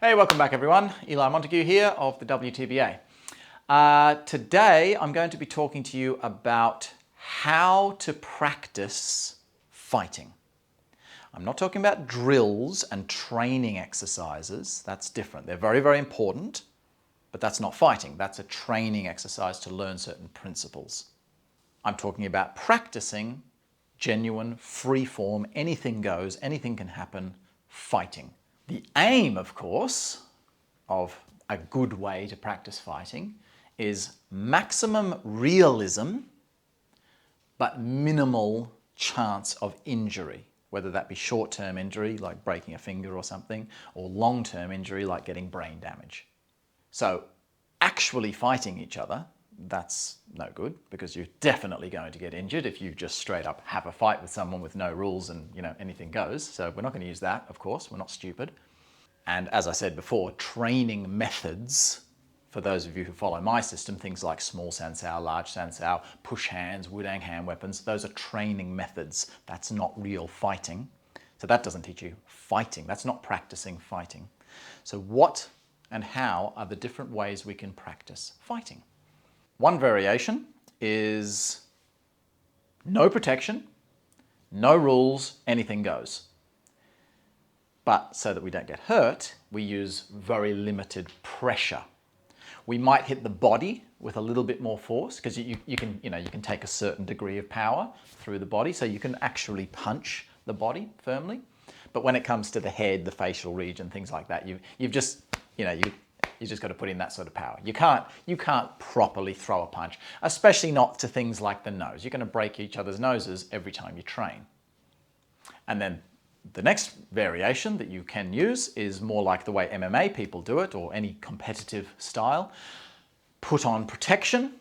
Hey, welcome back everyone. Eli Montague here of the WTBA. Today I'm going to be talking to you about how to practice fighting. I'm not talking about drills and training exercises. That's different. They're very, very important, but that's not fighting. That's a training exercise to learn certain principles. I'm talking about practicing genuine, free-form, anything goes, anything can happen, fighting. The aim, of course, of a good way to practice fighting is maximum realism, but minimal chance of injury, whether that be short-term injury, like breaking a finger or something, or long-term injury, like getting brain damage. So actually fighting each other, that's no good, because you're definitely going to get injured if you just straight up have a fight with someone with no rules and anything goes. So we're not going to use that, of course. We're not stupid. And as I said before, training methods, for those of you who follow my system, things like small sansao, large sansao, push hands, wudang hand weapons, those are training methods. That's not real fighting. So that doesn't teach you fighting. That's not practicing fighting. So what and how are the different ways we can practice fighting? One variation is no protection, no rules, anything goes. But so that we don't get hurt, we use very limited pressure. We might hit the body with a little bit more force because you can take a certain degree of power through the body, so you can actually punch the body firmly. But when it comes to the head, the facial region, things like that, you just got to put in that sort of power. You can't properly throw a punch, especially not to things like the nose. You're going to break each other's noses every time you train. And then the next variation that you can use is more like the way MMA people do it, or any competitive style. Put on protection,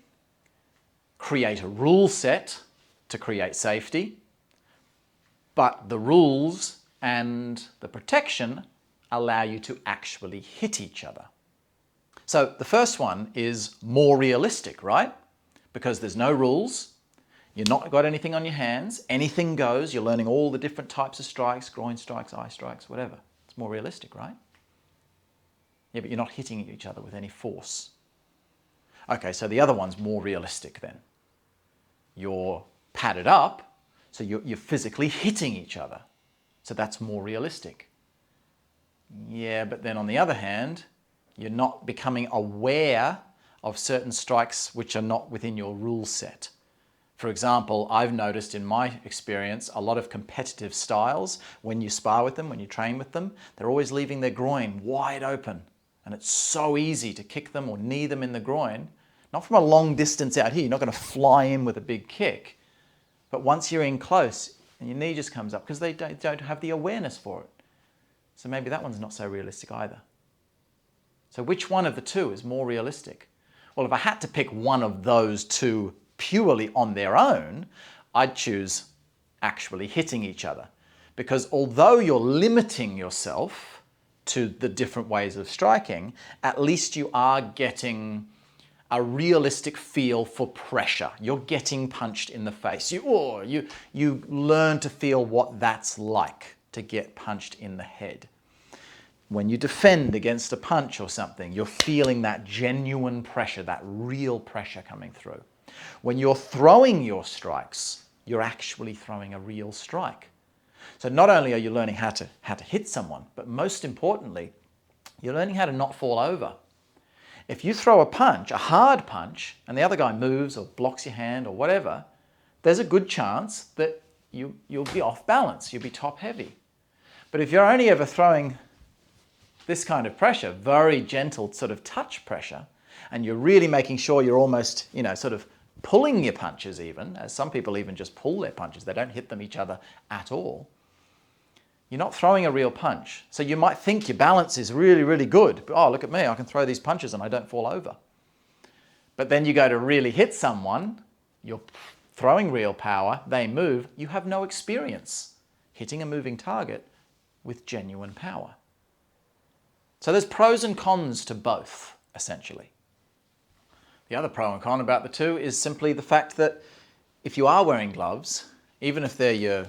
create a rule set to create safety, but the rules and the protection allow you to actually hit each other. So the first one is more realistic, right? Because there's no rules. You've not got anything on your hands. Anything goes. You're learning all the different types of strikes, groin strikes, eye strikes, whatever. It's more realistic, right? Yeah, but you're not hitting each other with any force. Okay, so the other one's more realistic then. You're padded up, so you're physically hitting each other. So that's more realistic. Yeah, but then on the other hand, you're not becoming aware of certain strikes which are not within your rule set. For example, I've noticed in my experience a lot of competitive styles, when you spar with them, when you train with them, they're always leaving their groin wide open. And it's so easy to kick them or knee them in the groin. Not from a long distance out here, you're not going to fly in with a big kick. But once you're in close, and your knee just comes up because they don't have the awareness for it. So maybe that one's not so realistic either. So which one of the two is more realistic? Well, if I had to pick one of those two purely on their own, I'd choose actually hitting each other. Because although you're limiting yourself to the different ways of striking, at least you are getting a realistic feel for pressure. You're getting punched in the face. You learn to feel what that's like to get punched in the head. When you defend against a punch or something, you're feeling that genuine pressure, that real pressure coming through. When you're throwing your strikes, you're actually throwing a real strike. So not only are you learning how to hit someone, but most importantly, you're learning how to not fall over. If you throw a punch, a hard punch, and the other guy moves or blocks your hand or whatever, there's a good chance that you'll be off balance, you'll be top heavy. But if you're only ever throwing this kind of pressure, very gentle sort of touch pressure, and you're really making sure you're almost, sort of pulling your punches even, as some people even just pull their punches, they don't hit them each other at all. You're not throwing a real punch. So you might think your balance is really, really good. But, oh, look at me, I can throw these punches and I don't fall over. But then you go to really hit someone, you're throwing real power, they move, you have no experience hitting a moving target with genuine power. So there's pros and cons to both, essentially. The other pro and con about the two is simply the fact that if you are wearing gloves, even if they're your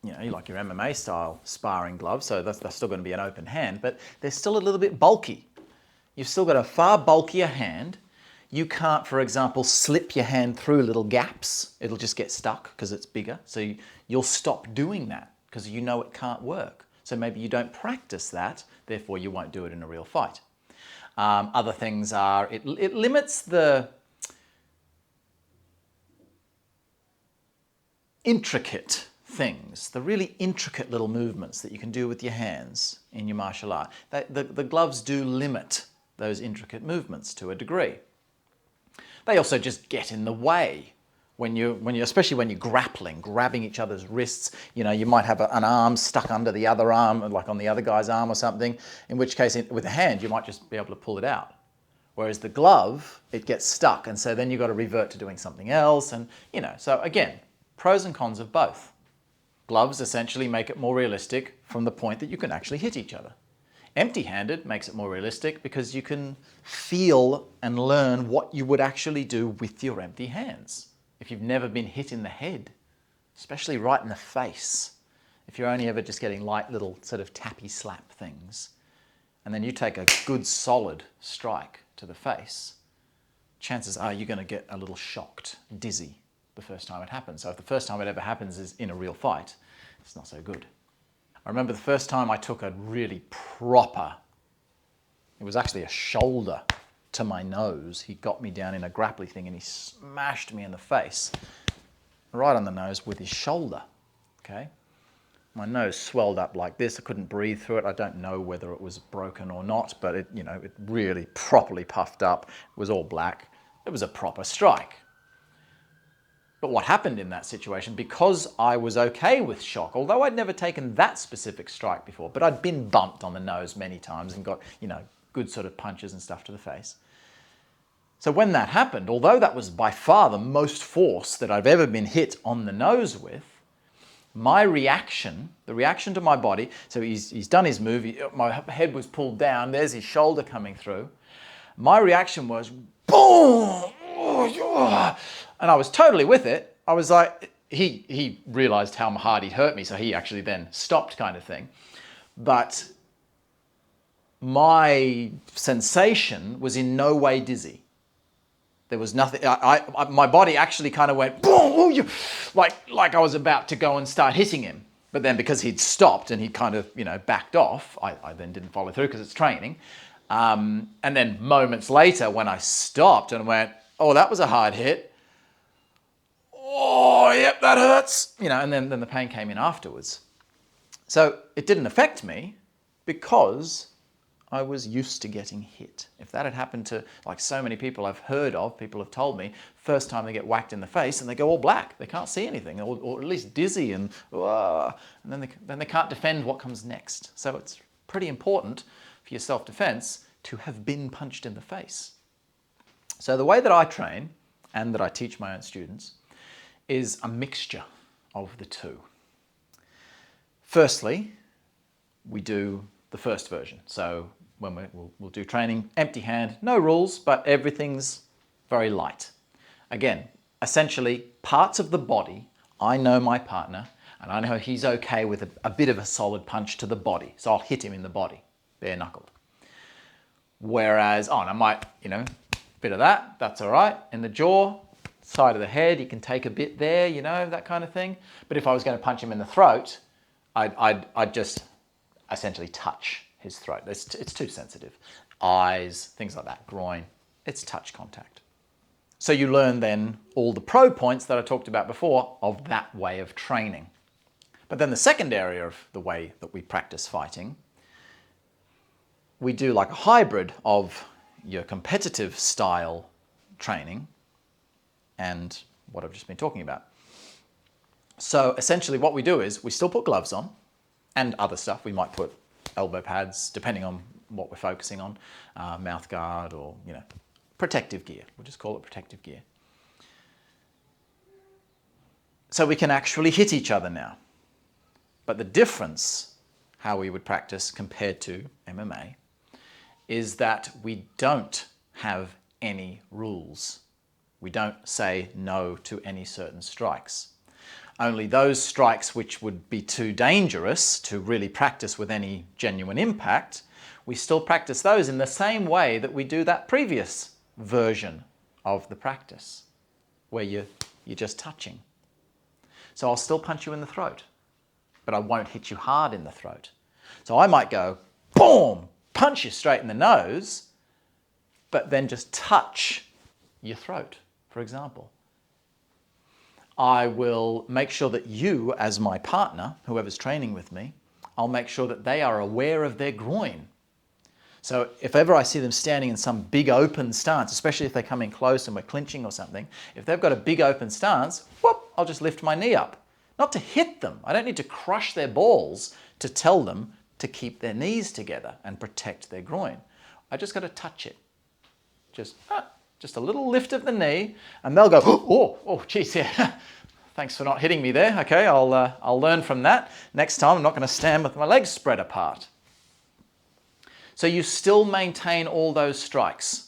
you know, you like your MMA style sparring gloves, so that's still going to be an open hand, but they're still a little bit bulky. You've still got a far bulkier hand. You can't, for example, slip your hand through little gaps. It'll just get stuck because it's bigger. So you'll stop doing that because you know it can't work. So maybe you don't practice that, therefore you won't do it in a real fight. Other things are, it limits the intricate things, the really intricate little movements that you can do with your hands in your martial art. The gloves do limit those intricate movements to a degree. They also just get in the way when you especially when you're grappling, grabbing each other's wrists. You know, you might have an arm stuck under the other arm, like on the other guy's arm or something, in which case with a hand you might just be able to pull it out. Whereas the glove, it gets stuck, and so then you've got to revert to doing something else, and you know, so again, pros and cons of both. Gloves essentially make it more realistic from the point that you can actually hit each other. Empty-handed makes it more realistic because you can feel and learn what you would actually do with your empty hands. If you've never been hit in the head, especially right in the face, if you're only ever just getting light little sort of tappy slap things, and then you take a good solid strike to the face, chances are you're going to get a little shocked, dizzy the first time it happens. So if the first time it ever happens is in a real fight, it's not so good. I remember the first time I took a really proper, it was actually a shoulder to my nose. He got me down in a grappling thing and he smashed me in the face, right on the nose with his shoulder, okay? My nose swelled up like this. I couldn't breathe through it. I don't know whether it was broken or not, but it, you know, it really properly puffed up. It was all black. It was a proper strike. But what happened in that situation, because I was okay with shock, although I'd never taken that specific strike before, but I'd been bumped on the nose many times and got, you know, good sort of punches and stuff to the face. So when that happened, although that was by far the most force that I've ever been hit on the nose with, my reaction, the reaction to my body, so he's done his move, my head was pulled down, there's his shoulder coming through. My reaction was, boom! And I was totally with it. I was like, he realized how hard he'd hurt me, so he actually then stopped, kind of thing. But my sensation was in no way dizzy. There was nothing, my body actually kind of went, boom, like I was about to go and start hitting him. But then because he'd stopped and he kind of, you know, backed off, I then didn't follow through because it's training. And then moments later when I stopped and went, oh, that was a hard hit. Oh, yep, that hurts. You know, and then the pain came in afterwards. So it didn't affect me because I was used to getting hit. If that had happened to, like so many people I've heard of, people have told me, first time they get whacked in the face and they go all black. They can't see anything, or at least dizzy, and then they can't defend what comes next. So it's pretty important for your self-defense to have been punched in the face. So the way that I train and that I teach my own students is a mixture of the two. Firstly, we do the first version. So when we'll do training, empty hand, no rules, but everything's very light. Again, essentially parts of the body, I know my partner and I know he's okay with a bit of a solid punch to the body. So I'll hit him in the body, bare knuckled. Whereas, and I might, you know, bit of that, that's all right. In the jaw, side of the head, you can take a bit there, you know, that kind of thing. But if I was going to punch him in the throat, I'd just essentially touch his throat. It's too sensitive. Eyes, things like that, groin, it's touch contact. So you learn then all the pro points that I talked about before of that way of training. But then the second area of the way that we practice fighting, we do like a hybrid of your competitive style training and what I've just been talking about. So essentially what we do is we still put gloves on and other stuff. We might put elbow pads, depending on what we're focusing on, mouth guard, or, you know, protective gear. We'll just call it protective gear. So we can actually hit each other now. But the difference, how we would practice compared to MMA, is that we don't have any rules. We don't say no to any certain strikes. Only those strikes which would be too dangerous to really practice with any genuine impact, we still practice those in the same way that we do that previous version of the practice, where you're just touching. So I'll still punch you in the throat, but I won't hit you hard in the throat. So I might go, boom, punch you straight in the nose, but then just touch your throat, for example. I will make sure that you, as my partner, whoever's training with me, I'll make sure that they are aware of their groin. So if ever I see them standing in some big open stance, especially if they come in close and we're clinching or something, if they've got a big open stance, whoop, I'll just lift my knee up. Not to hit them. I don't need to crush their balls to tell them to keep their knees together and protect their groin. I just got to touch it. Just a little lift of the knee, and they'll go, oh, geez, yeah. Thanks for not hitting me there. Okay, I'll learn from that. Next time, I'm not going to stand with my legs spread apart. So you still maintain all those strikes.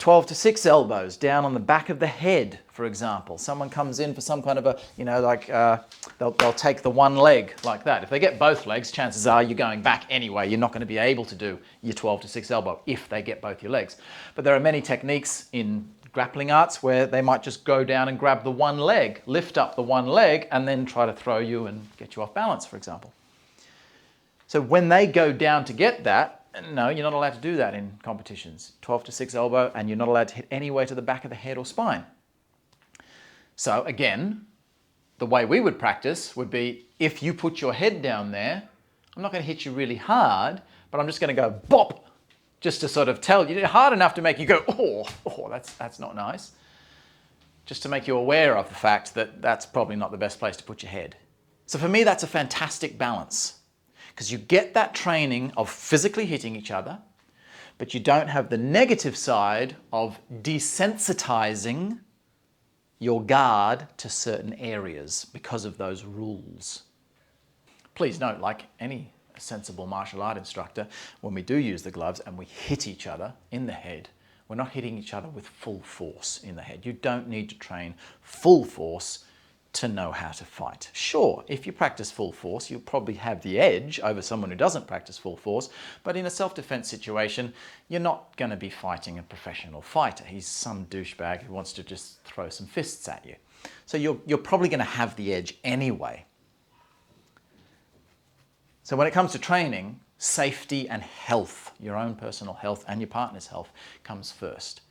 12 to 6 elbows down on the back of the head, for example. Someone comes in for some kind of a, they'll take the one leg like that. If they get both legs, chances are you're going back anyway. You're not going to be able to do your 12 to 6 elbow if they get both your legs. But there are many techniques in grappling arts where they might just go down and grab the one leg, lift up the one leg, and then try to throw you and get you off balance, for example. So when they go down to get that, no, you're not allowed to do that in competitions. 12 to 6 elbow, and you're not allowed to hit anywhere to the back of the head or spine. So again, the way we would practice would be, if you put your head down there, I'm not going to hit you really hard, but I'm just going to go bop, just to sort of tell you, hard enough to make you go, oh, that's not nice. Just to make you aware of the fact that that's probably not the best place to put your head. So for me, that's a fantastic balance. Because you get that training of physically hitting each other, but you don't have the negative side of desensitizing your guard to certain areas because of those rules. Please note, like any sensible martial art instructor, when we do use the gloves and we hit each other in the head, we're not hitting each other with full force in the head. You don't need to train full force to know how to fight. Sure, if you practice full force, you'll probably have the edge over someone who doesn't practice full force, but in a self-defense situation, you're not going to be fighting a professional fighter. He's some douchebag who wants to just throw some fists at you. So you're probably going to have the edge anyway. So when it comes to training, safety and health, your own personal health and your partner's health, comes first.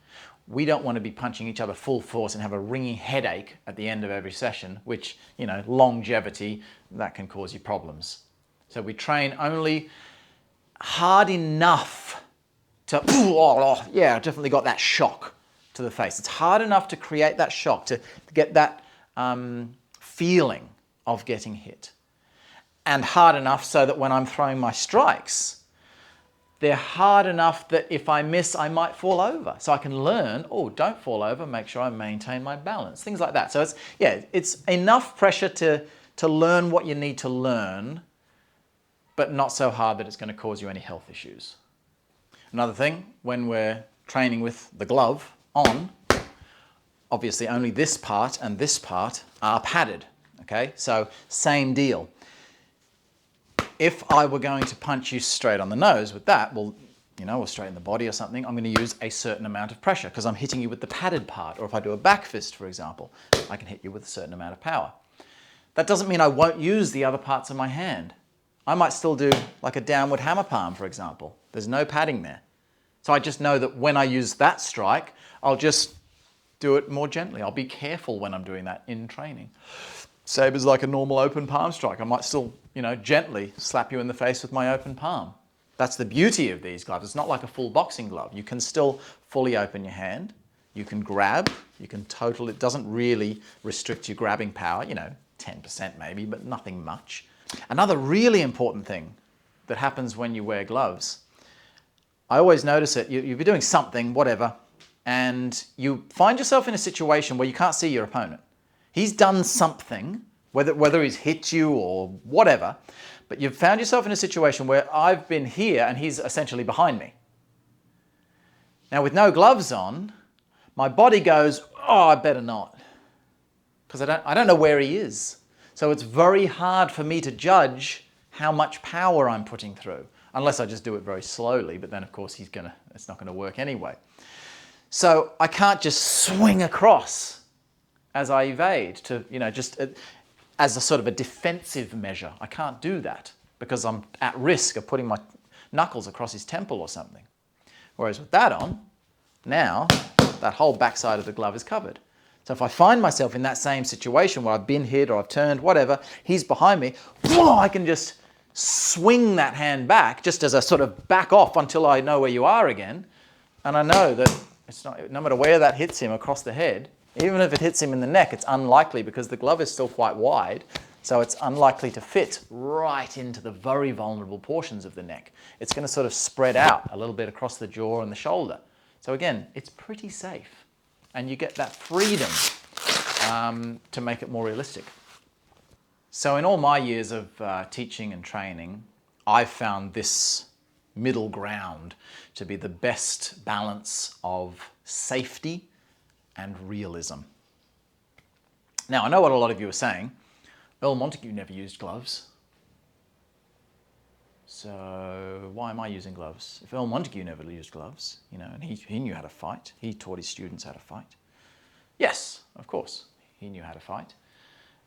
We don't want to be punching each other full force and have a ringing headache at the end of every session, which, longevity, that can cause you problems. So we train only hard enough to, yeah, definitely got that shock to the face. It's hard enough to create that shock, to get that feeling of getting hit. And hard enough so that when I'm throwing my strikes, they're hard enough that if I miss, I might fall over. So I can learn, don't fall over, make sure I maintain my balance, things like that. So it's enough pressure to learn what you need to learn, but not so hard that it's going to cause you any health issues. Another thing, when we're training with the glove on, obviously only this part and this part are padded, okay? So same deal. If I were going to punch you straight on the nose with that, or straight in the body or something, I'm going to use a certain amount of pressure because I'm hitting you with the padded part. Or if I do a back fist, for example, I can hit you with a certain amount of power. That doesn't mean I won't use the other parts of my hand. I might still do like a downward hammer palm, for example. There's no padding there. So I just know that when I use that strike, I'll just do it more gently. I'll be careful when I'm doing that in training. Same as like a normal open palm strike. I might still, gently slap you in the face with my open palm. That's the beauty of these gloves. It's not like a full boxing glove. You can still fully open your hand. You can grab. It doesn't really restrict your grabbing power, 10% maybe, but nothing much. Another really important thing that happens when you wear gloves, I always notice it. You'll be doing something, whatever, and you find yourself in a situation where you can't see your opponent. He's done something, whether he's hit you or whatever, but you've found yourself in a situation where I've been here and he's essentially behind me. Now with no gloves on, my body goes, I better not. because I don't know where he is. So it's very hard for me to judge how much power I'm putting through, unless I just do it very slowly, but then of course it's not gonna work anyway. So I can't just swing across as I evade to, just as a sort of a defensive measure. I can't do that because I'm at risk of putting my knuckles across his temple or something. Whereas with that on, now that whole backside of the glove is covered. So if I find myself in that same situation where I've been hit or I've turned, whatever, he's behind me, I can just swing that hand back just as a sort of back off until I know where you are again. And I know that it's not, no matter where that hits him across the head, even if it hits him in the neck, it's unlikely because the glove is still quite wide, so it's unlikely to fit right into the very vulnerable portions of the neck. It's going to sort of spread out a little bit across the jaw and the shoulder. So again, it's pretty safe, and you get that freedom to make it more realistic. So in all my years of teaching and training, I've found this middle ground to be the best balance of safety and realism. Now, I know what a lot of you are saying. Earl Montague never used gloves. So why am I using gloves? If Earl Montague never used gloves, and he knew how to fight, he taught his students how to fight. Yes, of course, he knew how to fight.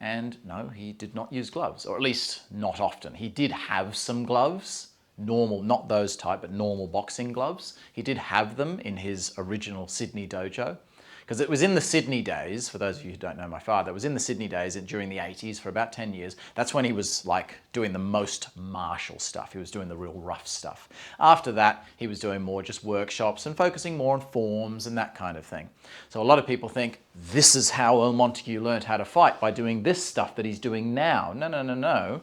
And no, he did not use gloves, or at least not often. He did have some gloves, normal, not those type, but normal boxing gloves. He did have them in his original Sydney dojo. Because it was in the Sydney days, for those of you who don't know my father, it was in the Sydney days during the 80s for about 10 years. That's when he was like doing the most martial stuff. He was doing the real rough stuff. After that, he was doing more just workshops and focusing more on forms and that kind of thing. So a lot of people think this is how Earl Montague learned how to fight, by doing this stuff that he's doing now. No, no, no, no.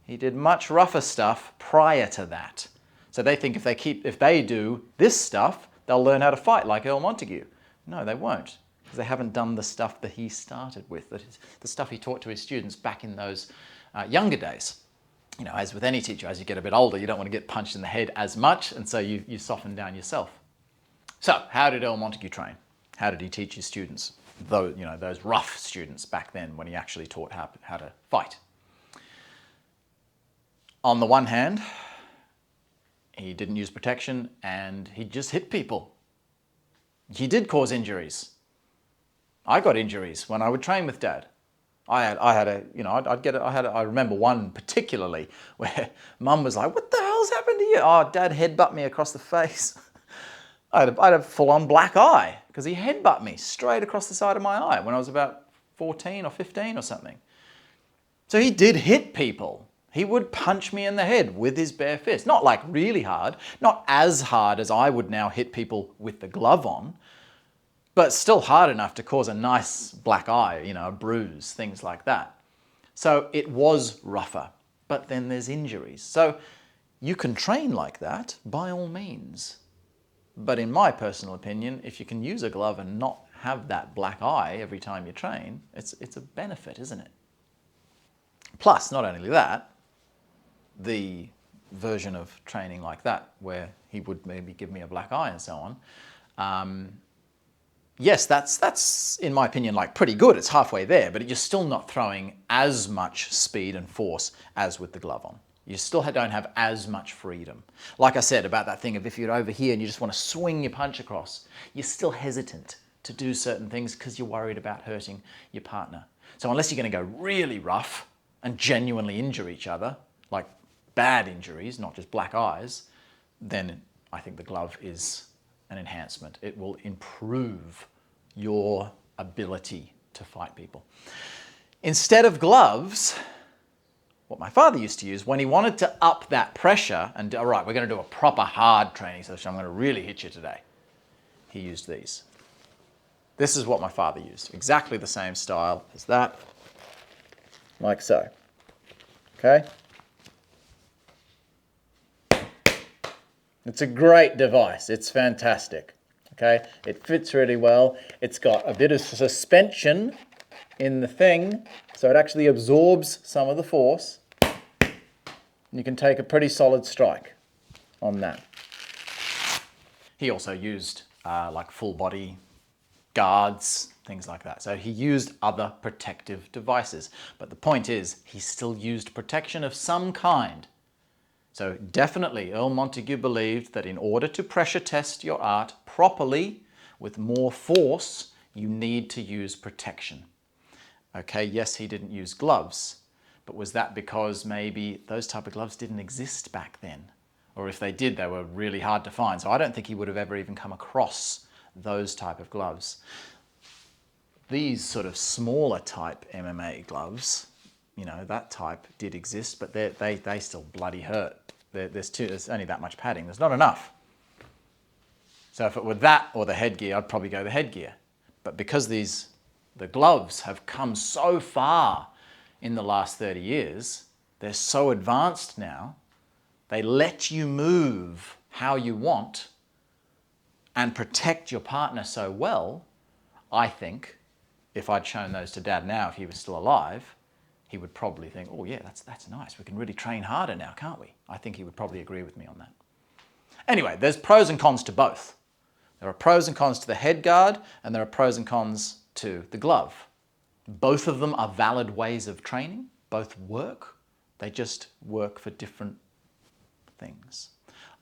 He did much rougher stuff prior to that. So they think if they do this stuff, they'll learn how to fight like Earl Montague. No, they won't, because they haven't done the stuff that he started with, the stuff he taught to his students back in those younger days. As with any teacher, as you get a bit older, you don't want to get punched in the head as much, and so you soften down yourself. So, how did Earl Montague train? How did he teach his students, those rough students back then, when he actually taught how to fight? On the one hand, he didn't use protection, and he just hit people. He did cause injuries. I got injuries when I would train with Dad. I remember one particularly where Mum was like, "What the hell's happened to you?" Oh, Dad headbutt me across the face. I had a full-on black eye because he headbutt me straight across the side of my eye when I was about 14 or 15 or something. So he did hit people. He would punch me in the head with his bare fist. Not like really hard, not as hard as I would now hit people with the glove on, but still hard enough to cause a nice black eye, a bruise, things like that. So it was rougher, but then there's injuries. So you can train like that by all means. But in my personal opinion, if you can use a glove and not have that black eye every time you train, it's a benefit, isn't it? Plus, not only that, the version of training like that, where he would maybe give me a black eye and so on, yes, that's in my opinion like pretty good. It's halfway there, but you're still not throwing as much speed and force as with the glove on. You still don't have as much freedom. Like I said about that thing of if you're over here and you just want to swing your punch across, you're still hesitant to do certain things because you're worried about hurting your partner. So unless you're going to go really rough and genuinely injure each other, like bad injuries, not just black eyes, then I think the glove is an enhancement. It will improve your ability to fight people. Instead of gloves, what my father used to use when he wanted to up that pressure and, all right, we're going to do a proper hard training session, I'm going to really hit you today, he used these. This is what my father used. Exactly the same style as that, like so. Okay? It's a great device. It's fantastic. Okay? It fits really well. It's got a bit of suspension in the thing, so it actually absorbs some of the force. You can take a pretty solid strike on that. He also used like full body guards things like that. So he used other protective devices. But the point is, he still used protection of some kind. So definitely Earl Montagu believed that in order to pressure test your art properly, with more force, you need to use protection. Okay, yes, he didn't use gloves, but was that because maybe those type of gloves didn't exist back then? Or if they did, they were really hard to find. So I don't think he would have ever even come across those type of gloves. These sort of smaller type MMA gloves, you know, that type did exist, but they still bloody hurt. There's only that much padding. There's not enough. So if it were that or the headgear, I'd probably go the headgear. But because the gloves have come so far in the last 30 years, they're so advanced now, they let you move how you want and protect your partner so well, I think, if I'd shown those to Dad now, if he was still alive, he would probably think, oh yeah, that's nice. We can really train harder now, can't we? I think he would probably agree with me on that. Anyway, there's pros and cons to both. There are pros and cons to the head guard, and there are pros and cons to the glove. Both of them are valid ways of training. Both work. They just work for different things.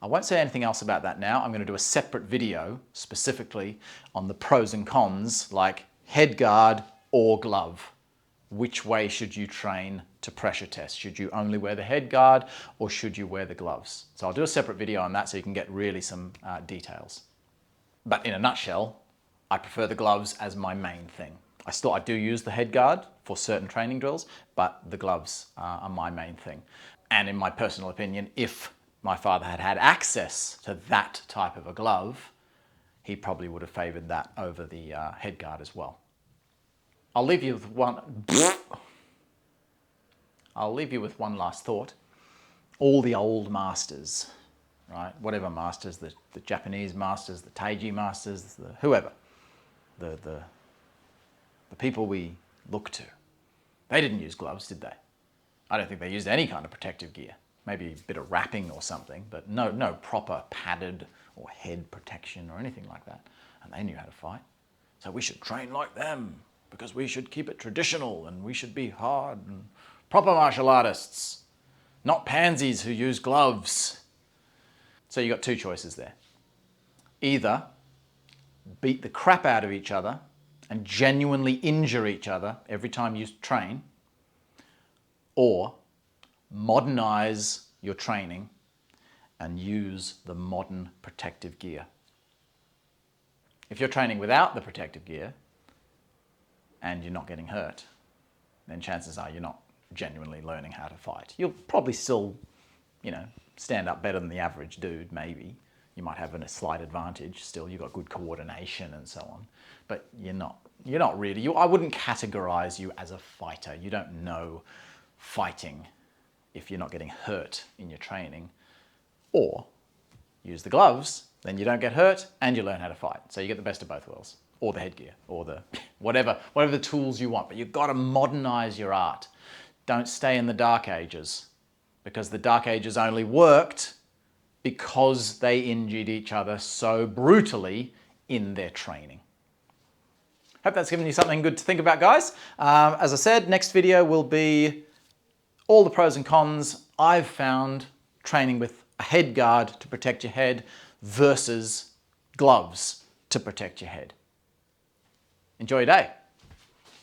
I won't say anything else about that now. I'm going to do a separate video specifically on the pros and cons, like head guard or glove. Which way should you train to pressure test? Should you only wear the head guard or should you wear the gloves? So I'll do a separate video on that so you can get really some details. But in a nutshell, I prefer the gloves as my main thing. I do use the head guard for certain training drills, but the gloves are my main thing. And in my personal opinion, if my father had had access to that type of a glove, he probably would have favored that over the head guard as well. I'll leave you with one last thought. All the old masters, right? Whatever masters, the Japanese masters, the Taiji masters, whoever, the people we look to, they didn't use gloves, did they? I don't think they used any kind of protective gear. Maybe a bit of wrapping or something, but no proper padded or head protection or anything like that. And they knew how to fight. So we should train like them because we should keep it traditional and we should be hard and proper martial artists, not pansies who use gloves. So you got two choices there. Either beat the crap out of each other and genuinely injure each other every time you train, or modernize your training and use the modern protective gear. If you're training without the protective gear and you're not getting hurt, then chances are you're not genuinely learning how to fight. You'll probably still, stand up better than the average dude, maybe. You might have a slight advantage still. You've got good coordination and so on, but you're not really. I wouldn't categorize you as a fighter. You don't know fighting if you're not getting hurt in your training. Or use the gloves, then you don't get hurt and you learn how to fight. So you get the best of both worlds, or the headgear, or the whatever the tools you want. But you've got to modernize your art. Don't stay in the Dark Ages, because the Dark Ages only worked because they injured each other so brutally in their training. Hope that's given you something good to think about, guys. As I said, next video will be all the pros and cons I've found training with a head guard to protect your head versus gloves to protect your head. Enjoy your day.